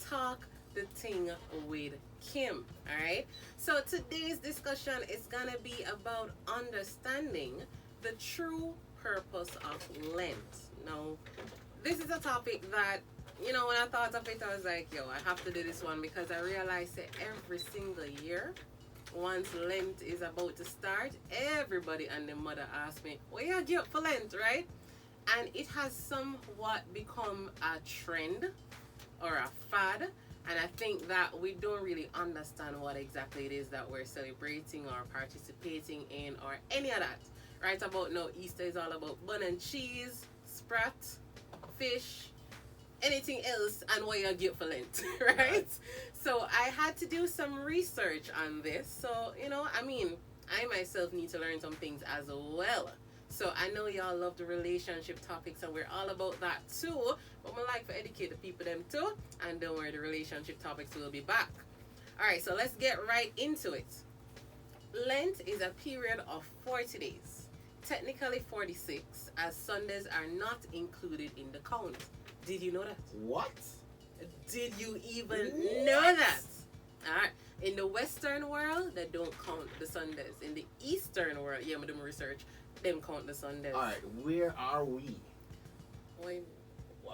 Talk the Ting with Kim. Alright? So today's discussion is gonna be about understanding the true purpose of Lent. Now, this is a topic that, when I thought of it, I was like, yo, I have to do this one because I realized that every single year, once Lent is about to start, everybody and their mother asks me, what you get up for Lent, right? And it has somewhat become a trend or a fad. And I think that we don't really understand what exactly it is that we're celebrating or participating in or any of that. Right about now, Easter is all about bun and cheese, sprat, fish, anything else, and what you get for Lent, right? So I had to do some research on this. So, I myself need to learn some things as well. So I know y'all love the relationship topics and we're all about that too. But I like to educate the people them too. And don't worry, the relationship topics will be back. Alright, so let's get right into it. Lent is a period of 40 days. Technically 46, as Sundays are not included in the count. Did you know that? What? Did you even know that? Alright. In the Western world, they don't count the Sundays. In the Eastern world, I'm doing research, them count the Sundays. Alright, where are we? When?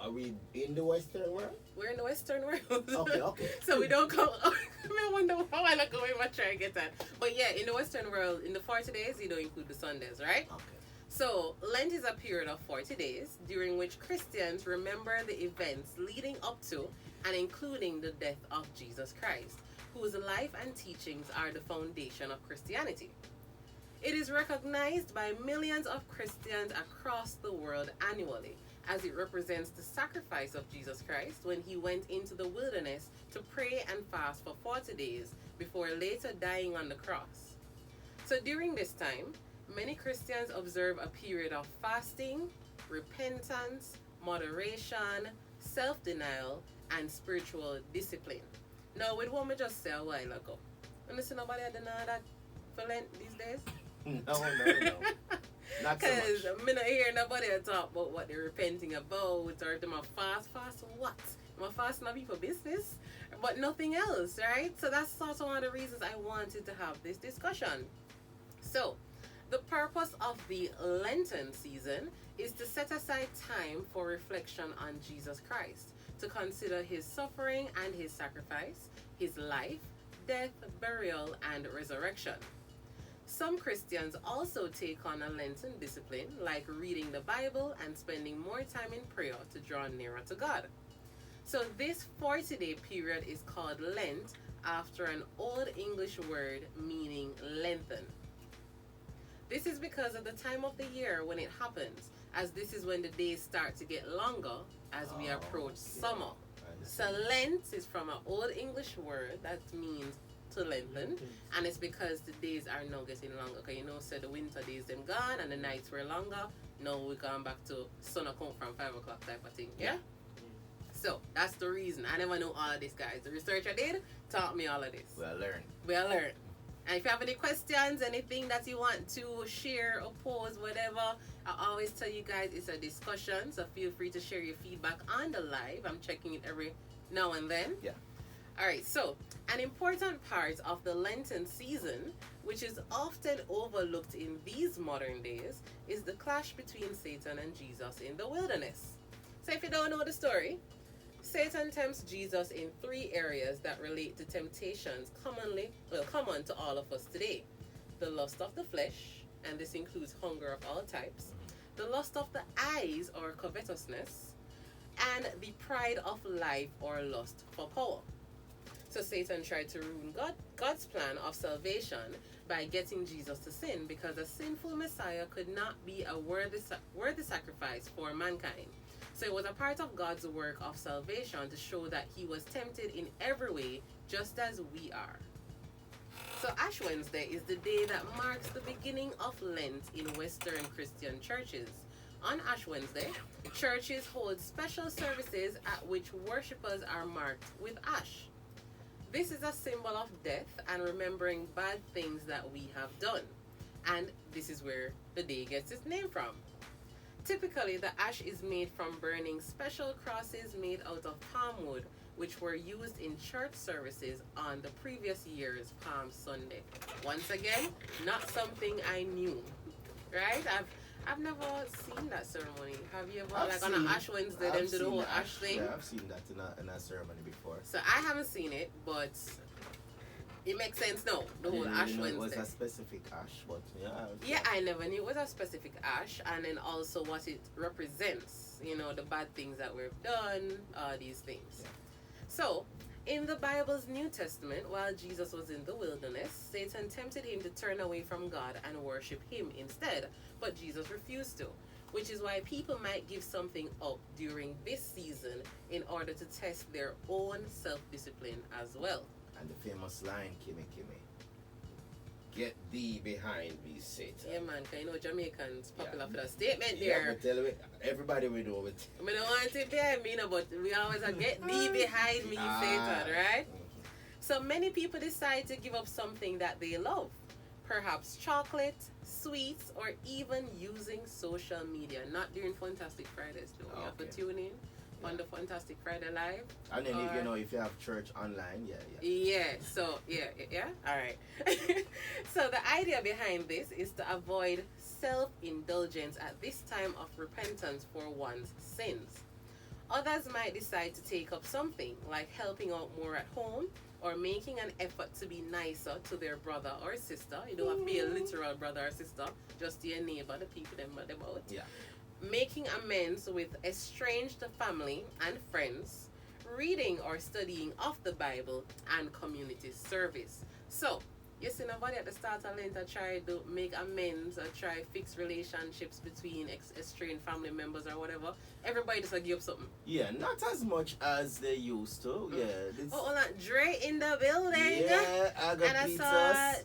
Are we in the Western world? We're in the Western world. Okay. So we don't count. I wonder how I look away my try to get that. But yeah, in the Western world, in the 40 days, you don't include the Sundays, right? Okay. So, Lent is a period of 40 days during which Christians remember the events leading up to and including the death of Jesus Christ, whose life and teachings are the foundation of Christianity. It is recognized by millions of Christians across the world annually, as it represents the sacrifice of Jesus Christ when he went into the wilderness to pray and fast for 40 days before later dying on the cross. So during this time, many Christians observe a period of fasting, repentance, moderation, self-denial, and spiritual discipline. Now, with what I just said a while ago, you see nobody had done that for Lent these days? No. Not so Because much. I'm not hear nobody talk about what they're repenting about or them a fast what? Them a fast not be for business, but nothing else, right? So that's also one of the reasons I wanted to have this discussion. So, the purpose of the Lenten season is to set aside time for reflection on Jesus Christ, to consider his suffering and his sacrifice, his life, death, burial, and resurrection. Some Christians also take on a Lenten discipline, like reading the Bible and spending more time in prayer to draw nearer to God. So this 40-day period is called Lent after an Old English word meaning lengthen. This is because of the time of the year when it happens, as this is when the days start to get longer as we approach summer. So Lent is from an Old English word that means to lengthen, and it's because the days are now getting longer. Okay, so the winter days them gone and the nights were longer. Now we're going back to sun account from 5 o'clock type of thing, yeah? So that's the reason. I never know all of this, guys. The research I did taught me all of this. Well learned. And if you have any questions, anything that you want to share or pose, whatever, I always tell you guys it's a discussion. So feel free to share your feedback on the live. I'm checking it every now and then. Yeah. Alright, so an important part of the Lenten season, which is often overlooked in these modern days, is the clash between Satan and Jesus in the wilderness. So if you don't know the story, Satan tempts Jesus in 3 areas that relate to temptations common to all of us today. The lust of the flesh, and this includes hunger of all types, the lust of the eyes or covetousness, and the pride of life or lust for power. So Satan tried to ruin God's plan of salvation by getting Jesus to sin because a sinful Messiah could not be a worthy sacrifice for mankind. So it was a part of God's work of salvation to show that he was tempted in every way, just as we are. So Ash Wednesday is the day that marks the beginning of Lent in Western Christian churches. On Ash Wednesday, churches hold special services at which worshippers are marked with ash. This is a symbol of death and remembering bad things that we have done. And this is where the day gets its name from. Typically, the ash is made from burning special crosses made out of palm wood, which were used in church services on the previous year's Palm Sunday. Once again, not something I knew, right? I've never seen that ceremony. Have you ever, on an Ash Wednesday, them do the whole ash thing? Yeah, I've seen that in a ceremony before. So I haven't seen it, but it makes sense now, the whole Ash Wednesday. It was a specific ash, but yeah. Yeah, I never knew it was a specific ash, and then also what it represents, you know, the bad things that we've done, these things. Yeah. So, in the Bible's New Testament, while Jesus was in the wilderness, Satan tempted him to turn away from God and worship him instead, but Jesus refused to, which is why people might give something up during this season in order to test their own self-discipline as well. And the famous line, Kimmie, get thee behind me, Satan. Yeah, man, because you know Jamaicans popular for that statement there. Yeah, but tell me, everybody will know it. I don't want it behind me, but we always get thee behind me, Satan, right? So many people decide to give up something that they love. Perhaps chocolate, sweets, or even using social media. Not during Funtastic Fridays, though. You have to tune in on the Funtastic Friday Live. And then, if you have church online, Yeah, alright. So the idea behind this is to avoid self-indulgence at this time of repentance for one's sins. Others might decide to take up something, like helping out more at home, or making an effort to be nicer to their brother or sister. You don't have to be a literal brother or sister, just your neighbor, the people them about. Yeah. Making amends with estranged family and friends, reading or studying of the Bible, and community service. So, you see nobody at the start of Lent try to make amends or try fix relationships between estranged family members or whatever. Everybody just give up something. Yeah, not as much as they used to. Yeah. Hold on, Dre in the building. Yeah, I saw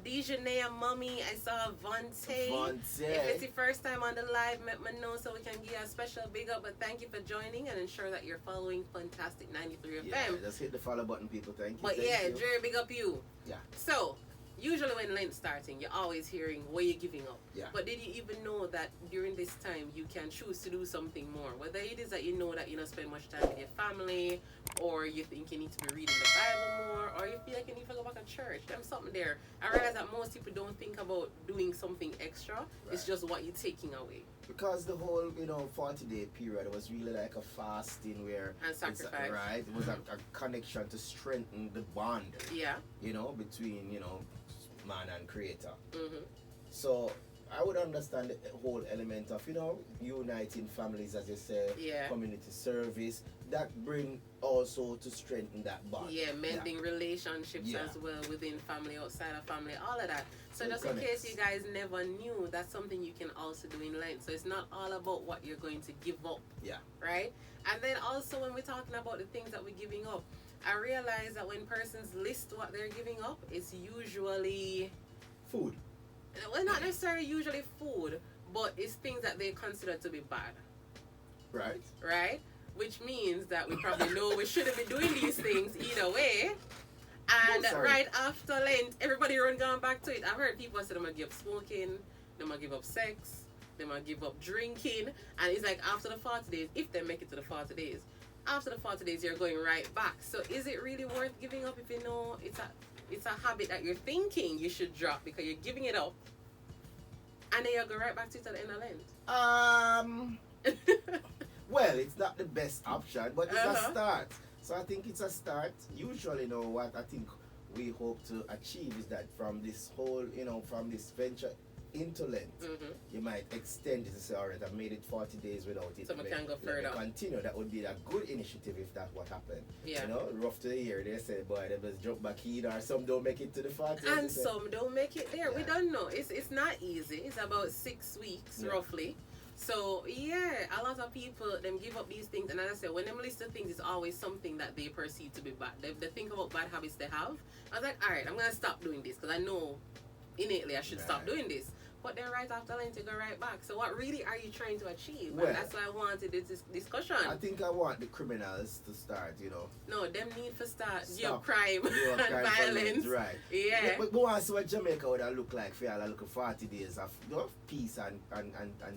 Dejanay and Mummy. I saw Vontae. If it's your first time on the live, let me know so we can give you a special big up. But thank you for joining and ensure that you're following Funtastic 93 FM. Yeah, just hit the follow button, people. Thank you. But thank you. Dre, big up you. Yeah. So, usually when Lent's starting, you're always hearing what you're giving up. Yeah. But did you even know that during this time you can choose to do something more? Whether it is that you know that you don't spend much time with your family, or you think you need to be reading the Bible more, or you feel like you need to go back to church. There's something there. I realize that most people don't think about doing something extra. Right. It's just what you're taking away. Because the whole, 40-day period was really like a fasting where... And sacrifice. Right? It was a connection to strengthen the bond. Yeah. Between, man and creator. Mm-hmm. So, I would understand the whole element of, uniting families, as you said, community service, that bring also to strengthen that bond. Yeah, mending relationships as well within family, outside of family, all of that. So just in case you guys never knew, that's something you can also do in Lent. So it's not all about what you're going to give up. Yeah. Right? And then also when we're talking about the things that we're giving up, I realize that when persons list what they're giving up, it's usually... food. Well, not necessarily usually food, but it's things that they consider to be bad. Right. Right? Which means that we probably know we shouldn't be doing these things either way. And right after Lent, everybody going back to it. I've heard people say they're going to give up smoking, they're going to give up sex, they're going to give up drinking. And it's like after the 40 days, if they make it to the 40 days, after the 40 days, you're going right back. So is it really worth giving up if you know it's a habit that you're thinking you should drop because you're giving it up, and then you'll go right back to it at the end of Lent? Well, it's not the best option, but it's a start. So I think it's a start. Usually, what I think we hope to achieve is that from this whole, from this venture into Lent, you might extend it to say, all right, I've made it 40 days without it. So we can go further. Continue. That would be a good initiative if that's what happened. Yeah. Rough to the year, they say, boy, they just jump back in, or some don't make it to the 40 days. And some don't make it there. Yeah. We don't know. It's not easy. It's about 6 weeks, roughly. So, a lot of people, them give up these things. And as I said, when them list of things, it's always something that they perceive to be bad. They think about bad habits they have. I was like, all right, I'm going to stop doing this because I know innately I should stop doing this. But then right after Lent, you go right back. So what really are you trying to achieve? Well, and that's why I wanted this discussion. I think I want the criminals to start, No, them need to start your crime and violence. Right. Yeah. But go and see what Jamaica would have look like for y'all look 40 days of peace and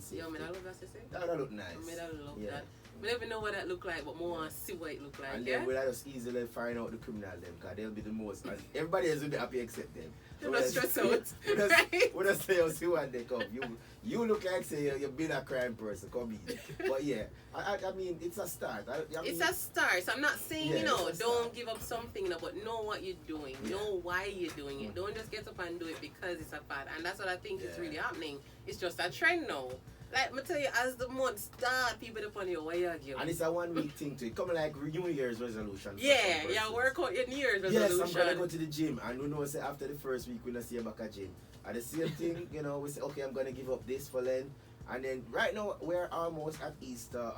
safety. Yo, me that look, as you say. That would look nice. Me that look that. We never know what that look like, but more want to see what it look like. And yeah? then we'll just easily find out the criminal them, because they'll be the most, and everybody else will be happy except them. So don't stress out. We just say, oh, see what they come. You look like say you've been a crime person, come in. But yeah, I mean, it's a start. I mean, it's a start. So I'm not saying, yeah, don't give up something, but know what you're doing. Yeah. Know why you're doing it. Don't just get up and do it because it's a fad. And that's what I think is really happening. It's just a trend now. Like, I tell you, as the month start, people upon you, why you give? And it's a 1 week thing too. It come like New Year's resolution. Yeah, work out your New Year's resolution. Yes, I'm gonna go to the gym, and we know say after the first week we're gonna see back at gym. And the same thing, we say, okay, I'm gonna give up this for Lent. And then right now we're almost at Easter,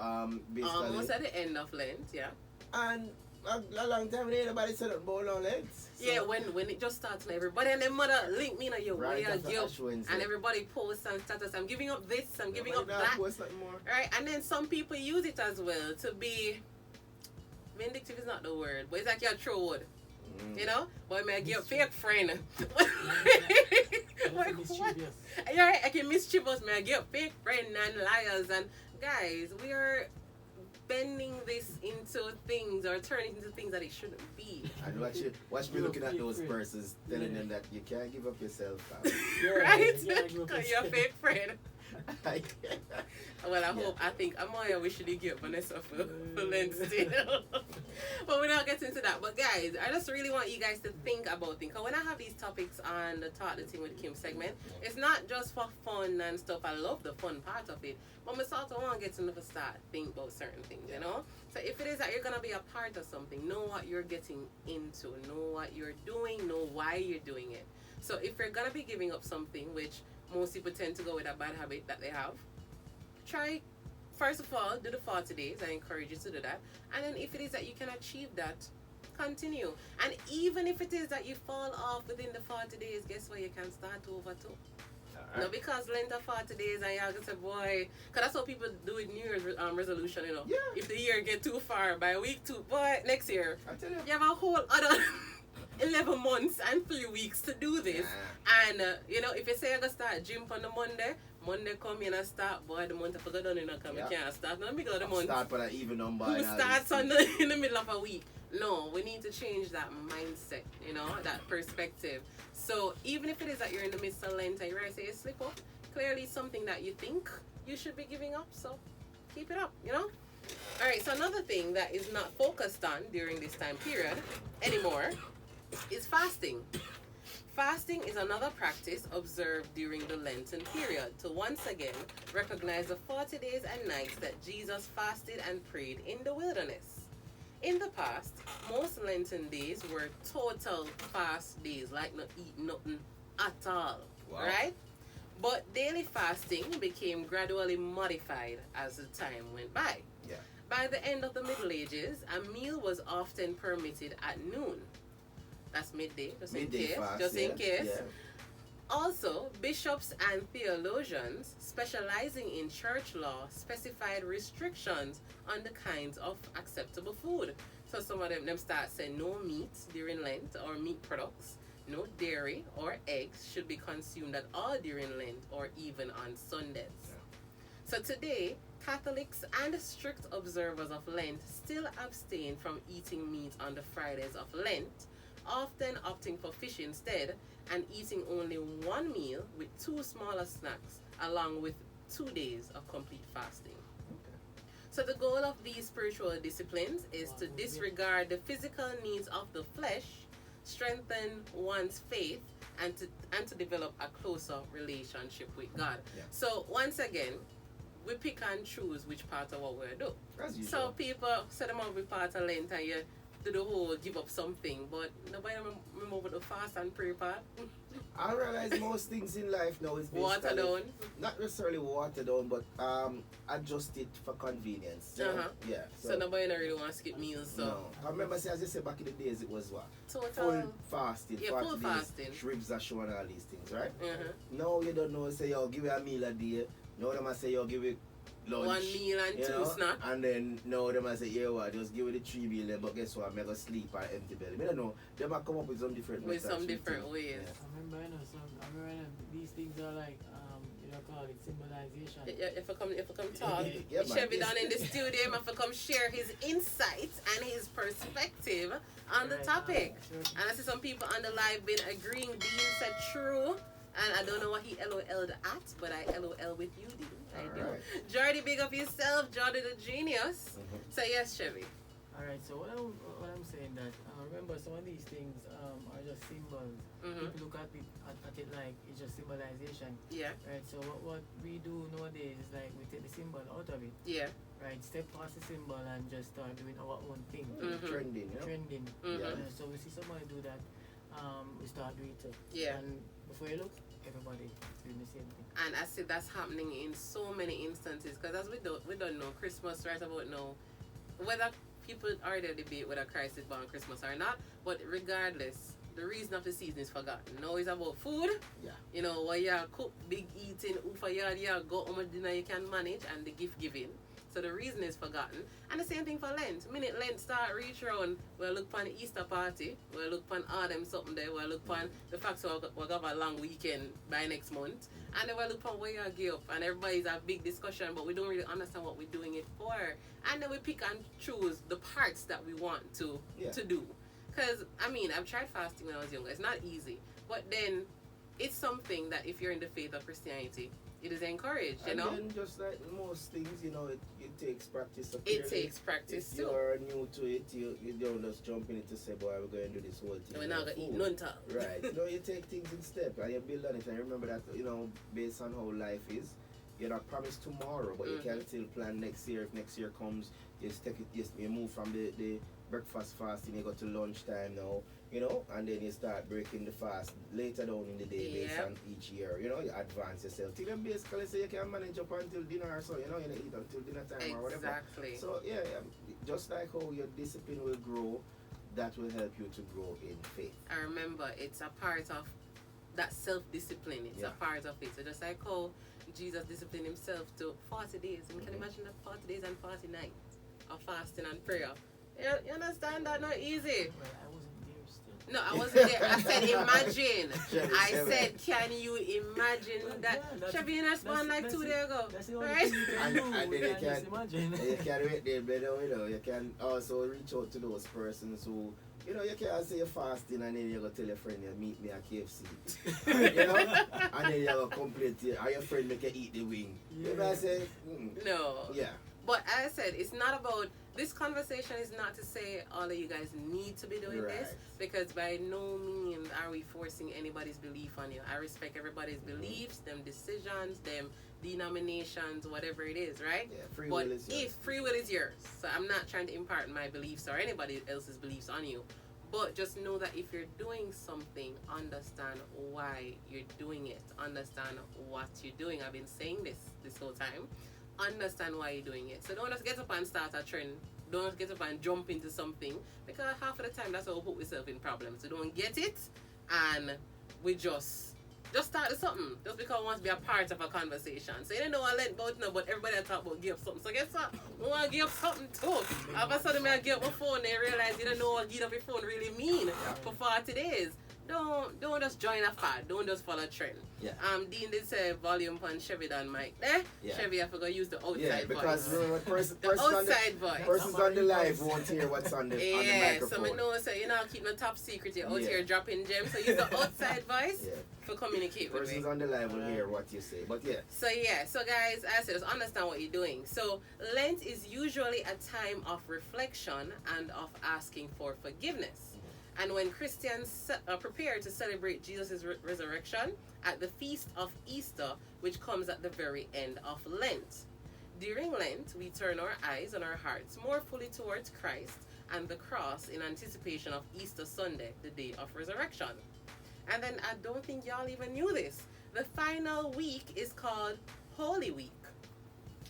basically. Almost at the end of Lent, yeah. And a long time ain't nobody said that about no Lent. So yeah, when it just starts and everybody and their mother link me in your way of guilt, and everybody posts and status, I'm giving up this, I'm giving up that. Right? And then some people use it as well to be vindictive is not the word, but it's like your true word. Boy, may I give a fake friend. Right, I can mischievous, may I give fake friend and liars. And guys, we are bending this into things or turning into things that it shouldn't be. And watch me looking at those persons, telling them that you can't give up yourself. Right? Because you're a fake friend. Well, I think Amaya, we should give Vanessa for Lent still. But we're not getting into that. But guys, I just really want you guys to think about things. Because when I have these topics on the Talk the Ting with Kim segment, it's not just for fun and stuff. I love the fun part of it. But I also want to get to start think about certain things, So if it is that you're going to be a part of something, know what you're getting into. Know what you're doing. Know why you're doing it. So if you're going to be giving up something, which most people tend to go with a bad habit that they have, try, first of all, do the 40 days. I encourage you to do that. And then if it is that you can achieve that, continue. And even if it is that you fall off within the 40 days, guess what? You can start over too. Right. No, because Lent of 40 days and you're going to say, boy, because that's what people do with New Year's resolution, Yeah. If the year get too far by week 2, boy, next year, I tell you have a whole other 11 months and 3 weeks to do this. And, if you say you're going to start gym on the Monday come in and start, boy, the month I forgot done, we can't start in the middle of the month. Start for an even number. Who starts in the middle of a week? No, we need to change that mindset, that perspective. So even if it is that you're in the midst of Lent and you're ready to say you slip up, clearly something that you think you should be giving up, so keep it up, Alright, so another thing that is not focused on during this time period anymore is fasting. Fasting is another practice observed during the Lenten period to once again recognize the 40 days and nights that Jesus fasted and prayed in the wilderness. In the past, most Lenten days were total fast days, like not eat nothing at all, right? But daily fasting became gradually modified as the time went by. Yeah. By the end of the Middle Ages, a meal was often permitted at noon. That's midday, just in case. Yeah. Also, bishops and theologians specializing in church law specified restrictions on the kinds of acceptable food. So some of them start saying no meat during Lent or meat products, no dairy or eggs should be consumed at all during Lent or even on Sundays. Yeah. So today, Catholics and strict observers of Lent still abstain from eating meat on the Fridays of Lent, often opting for fish instead, and eating only one meal with 2 smaller snacks, along with 2 days of complete fasting. Okay. So the goal of these spiritual disciplines is to disregard the physical needs of the flesh, strengthen one's faith, and to develop a closer relationship with God. Yeah. So once again, we pick and choose which part of what we do. So people say them be part of Lent and you do the whole give up something, but nobody remember the fast and pray part. I realize most things in life now is watered down. Not necessarily watered down, but adjusted for convenience. Yeah. So nobody really want to skip meals. So. No. I remember, as you said, back in the days it was what? Total. Full fasting. Yeah, full fasting. Ribs are showing all these things, right? Now you don't know, say, yo, give it a meal a day. Now them say, yo, give it lunch, 1 meal and 2 snacks. And then now them say, yeah, what, just give it the 3 meal there, but guess what, I'm going to sleep on empty belly. I don't know, them might come up with some different ways. Yeah. I remember, I remember these things are like, I call it symbolization. If I come talk, Yeah, man. Chevy down in the studio, if I come share his insights and his perspective on the topic. And I see some people on the live been agreeing. Dean said true. And I don't know what he LOL'd at, but I LOL with you, Dean. I do. Right. Jordy, big up yourself. Jordy the genius. So yes, Chevy. Alright, so what I'm saying that remember some of these things are just symbols. People look at it like it's just symbolization. Yeah. Right. So what we do nowadays is like we take the symbol out of it. Yeah. Right. Step past the symbol and just start doing our own thing. Trending, you know? Trending. Yeah. So we see somebody do that. We start doing it too. Yeah. And before you look, everybody doing the same thing. And I see that's happening in so many instances. Because as we don't know, Christmas right about now, whether people already debate whether Christ is born Christmas or not, but regardless, the reason of the season is forgotten. Now it's about food. Yeah. You know, what you cook, big eating, for yard, you go how much dinner you can manage, and the gift giving. So the reason is forgotten. And the same thing for Lent. Minute Lent start reach around, we'll look for the Easter party, we'll look for autumn something there, we'll look for the fact that we'll have a long weekend by next month. And then we'll look for where you give up. And everybody's a big discussion, but we don't really understand what we're doing it for. And then we pick and choose the parts that we want to do. Because, I mean, I've tried fasting when I was younger. It's not easy. But then, it's something that if you're in the faith of Christianity, it is encouraged, you know? And then just like most things, you know, it takes practice. So it takes practice if too. If you're new to it, you don't just jump in it to say, boy, we're going to do this whole thing. We're not going to eat none time. Right. No, you take things in step and you build on it. And remember that, you know, based on how life is, you're not promised tomorrow, but you can still plan next year. If next year comes, you take it, you move from the breakfast fasting, you go to lunchtime now, you know, and then you start breaking the fast later down in the day based on each year, you know, you advance yourself till then basically so you can manage up until dinner or so, you know, you don't eat until dinner time or whatever. Exactly. So yeah, just like how your discipline will grow, that will help you to grow in faith. I remember it's a part of that self-discipline. It's a part of it. So just like how Jesus disciplined himself to 40 days. And you can imagine that 40 days and 40 nights of fasting and prayer. You understand that? Not easy. Well, I wasn't there still. No, I wasn't there. I said imagine. I said, can you imagine that? Chevy respond like 2 days ago. That's the only Right? thing you can do. And then you just can, imagine. you can wait there, better, you know, you can also reach out to those persons who, you know, you can't say you're fasting and then you go tell your friend you meet me at KFC. You know? And then you go complain to you, or your friend make you eat the wing. Yeah. You know what I say? No. Yeah. But as I said, it's not about, this conversation is not to say all of you guys need to be doing this, because by no means are we forcing anybody's belief on you. I respect everybody's beliefs, them decisions, them denominations, whatever it is, right? Yeah, free will is yours. If free will is yours, so I'm not trying to impart my beliefs or anybody else's beliefs on you, but just know that if you're doing something, understand why you're doing it, understand what you're doing. I've been saying this whole time. Understand why you're doing it. So don't just get up and start a trend. Don't just get up and jump into something, because half of the time that's how we put ourselves in problems. So don't get it and we just start with something just because we want to be a part of a conversation. So you don't know what I let about now, but everybody talk about give up something. So guess what? We want to give up something too. All of a sudden I give up my phone and realize you don't know what give up your phone really mean for 40 days. Don't just join a fad. Don't just follow a trend. Yeah. Dean did say volume on Chevy than Mike. Chevy, I forgot use the outside yeah, because voice. the outside voice. Persons on the live won't hear what's on the microphone. So I know, so you know, keep no top secret. You're out here dropping gems. So use the outside voice for communicate with me. Persons on the live will hear what you say. But So guys, as I said, just understand what you're doing. So Lent is usually a time of reflection and of asking for forgiveness. And when Christians prepare to celebrate Jesus' resurrection at the feast of Easter, which comes at the very end of Lent. During Lent, we turn our eyes and our hearts more fully towards Christ and the cross in anticipation of Easter Sunday, the day of resurrection. And then I don't think y'all even knew this. The final week is called Holy Week.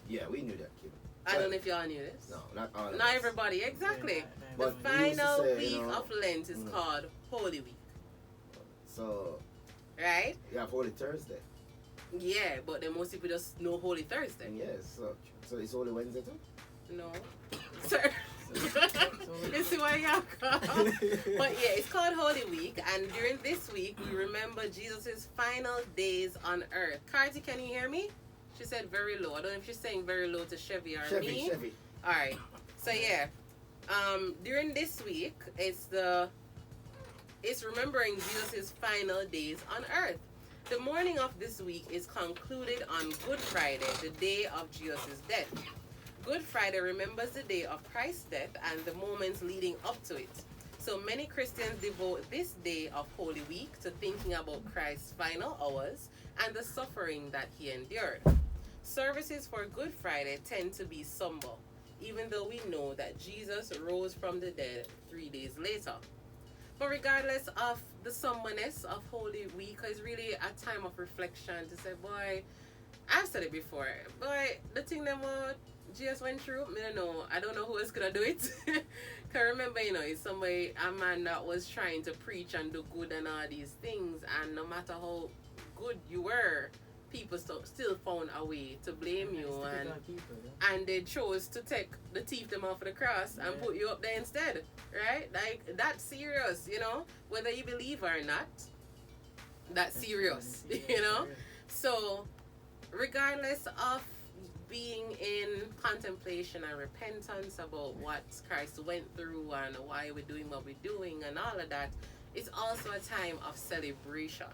Yeah, we knew that, Kim. I don't know if y'all knew this. No, not all of us. Not everybody, exactly. The But we used to final say, week you know, of Lent is called Holy Week. So, right? yeah, Holy Thursday. Yeah, but then most people just know Holy Thursday. Yes, so it's Holy Wednesday too? No. Sir. You see why you come? But yeah, it's called Holy Week, and during this week we remember Jesus' final days on earth. Carty, can you hear me? She said very low. I don't know if she's saying very low to Chevy or me. Chevy. Alright. So yeah. During this week it's remembering Jesus' final days on earth. The morning of this week is concluded on Good Friday, the day of Jesus' death. Good Friday remembers the day of Christ's death and the moments leading up to it. So many Christians devote this day of Holy Week to thinking about Christ's final hours and the suffering that he endured. Services for Good Friday tend to be somber, even though we know that Jesus rose from the dead 3 days later. But regardless of the somberness of Holy Week, it's really a time of reflection to say, boy, I've said it before, boy, the thing that Jesus went through, I don't know who else could do it. Cause remember, it's a man that was trying to preach and do good and all these things, and no matter how good you were, people still found a way to blame you, and they chose to take the thief them off of the cross and put you up there instead, right? Like, that's serious, whether you believe or not, that's serious, So regardless of being in contemplation and repentance about what Christ went through and why we're doing what we're doing and all of that, it's also a time of celebration.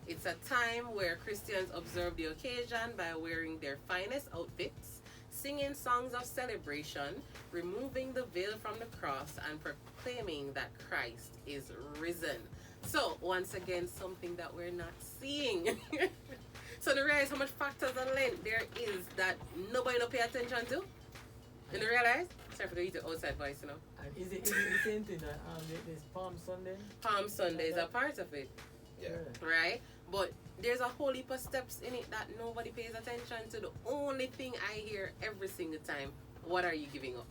It's a time where Christians observe the occasion by wearing their finest outfits, singing songs of celebration, removing the veil from the cross, and proclaiming that Christ is risen. So, once again, something that we're not seeing. So, to realize how much factors on Lent there is that nobody don't pay attention to. And to realize, sorry for the outside voice, And is it the same thing that there's Palm Sunday? Palm Sunday is a part of it. Yeah. Right? But there's a whole heap of steps in it that nobody pays attention to. The only thing I hear every single time, what are you giving up?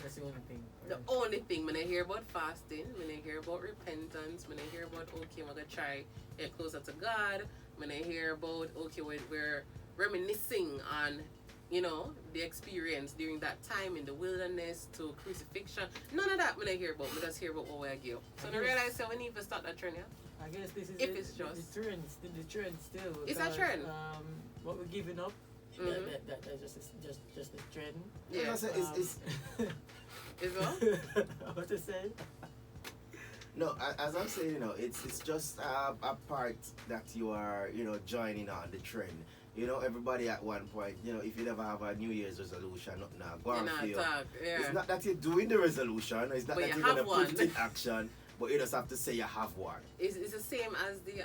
That's the only thing. The only thing, when I hear about fasting, when I hear about repentance, when I hear about, okay, I'm going to try get closer to God, when I hear about, okay, we're reminiscing on, the experience during that time in the wilderness to crucifixion. None of that when I hear about. I just hear about what I give. So I realize that we need to start that trend, I guess this is the trend. The trend still. It's a trend. What we're giving up, that's just the trend. Yeah. It's Is what? What to say? No, as I'm saying, it's just a part that you are, joining on the trend. Everybody at one point, if you never have a New Year's resolution, nothing now, go and feel. It's not that you're doing the resolution, it's not but that you're going to put it in action, but you just have to say you have one. It's the same as the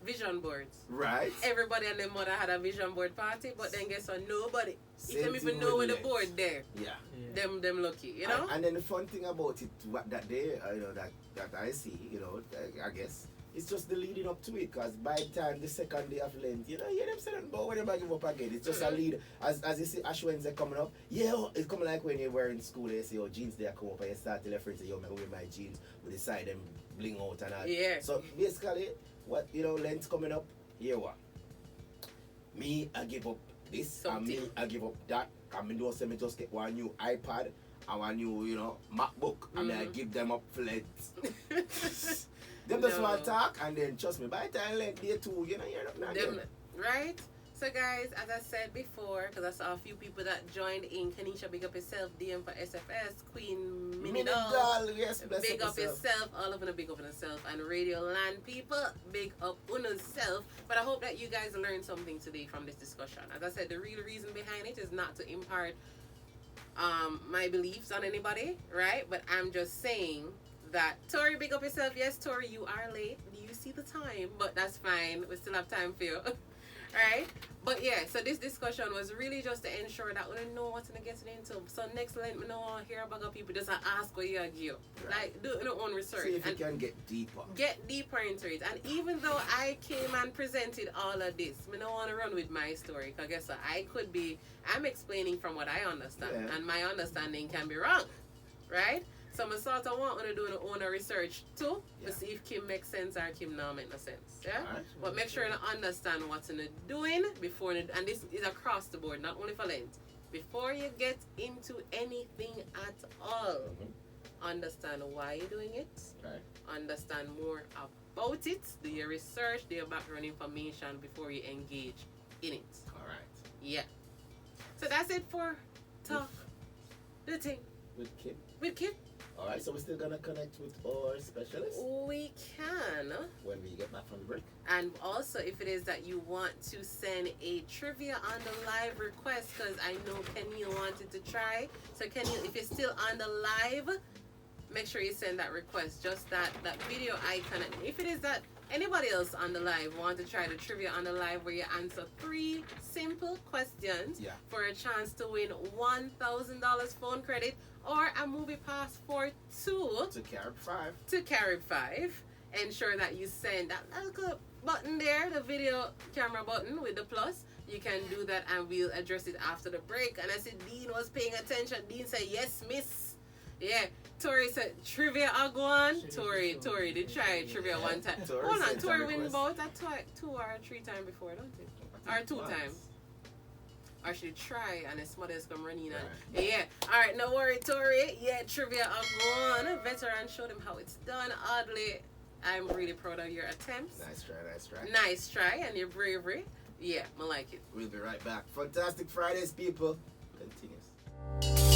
vision boards. Right. Everybody and their mother had a vision board party, but then guess what? Nobody. You don't even know where the board there. Yeah. Them lucky, And then the fun thing about it, that day, that I see, I guess, it's just the leading up to it, because by the time the second day of Lent, you hear them saying, but when they give up again, it's just a lead. As you see Ash Wednesday coming up, it's coming like when you were in school, they say, jeans there come up, and you start to tell your friends, say, I'm wear my jeans, with the side them bling out and all. Yeah. So basically, what, Lent's coming up, here what? Me, I give up this, and me, I give up that. And me don't say me just get one new iPad and one new, MacBook, and I give them up for Lent. Them just want to talk, and then trust me, by the time Lent day 2, you're not them. Right? So guys, as I said before, because I saw a few people that joined in, Kanisha, big up yourself, DM for SFS, Queen Mini Doll, yes, big up yourself, all of them big up on yourself, and Radio Land people, big up on yourself. But I hope that you guys learned something today from this discussion. As I said, the real reason behind it is not to impart my beliefs on anybody, right? But I'm just saying that, Tori, big up yourself. Yes, Tori, you are late. You see the time, but that's fine. We still have time for you. Right? But yeah, so this discussion was really just to ensure that we don't know what to get into. So next Lent, we don't hear about people just ask what you give. Right. Like, do your own research. See if you can get deeper. Get deeper into it. And even though I came and presented all of this, I don't want to run with my story. Because guess what? I'm explaining from what I understand. Yeah. And my understanding can be wrong. Right? So I sort of want to do an own research too, to see if Kim makes sense or Kim not make no sense. Yeah? Right. But make sure you understand what you're doing before, and this is across the board, not only for Lent. before you get into anything at all, understand why you're doing it, understand more about it, do your research, do your background information before you engage in it. All right. Yeah. So that's it for Talk the Ting With Kim. with Kim. All right, so we're still gonna connect with our specialist We can. when we get back from the break. And also, if it is that you want to send a trivia on the live request, because I know Kimmie wanted to try. So Kimmie, if you're still on the live, make sure you send that request. Just that video icon. And if it is that anybody else on the live want to try the trivia on the live where you answer 3 simple questions for a chance to win $1,000 phone credit or a movie pass for 2 to Carib 5. To Carib 5. Ensure that you send that little button there, the video camera button with the plus. You can do that and we'll address it after the break. And I said Dean was paying attention. Dean said, yes, miss. Yeah. Tori said, trivia I go on. Tori did try trivia one time. Hold on, Tori win both at 2 or 3 times before, don't it? Or 2 times. Or should try and the smothers come running on. Yeah. Alright, no worry, Tori. Yeah, trivia I go on. Veteran showed him how it's done. Oddly, I'm really proud of your attempts. Nice try, nice try. Nice try and your bravery. Yeah, I like it. We'll be right back. Fantastic Fridays, people. Continues.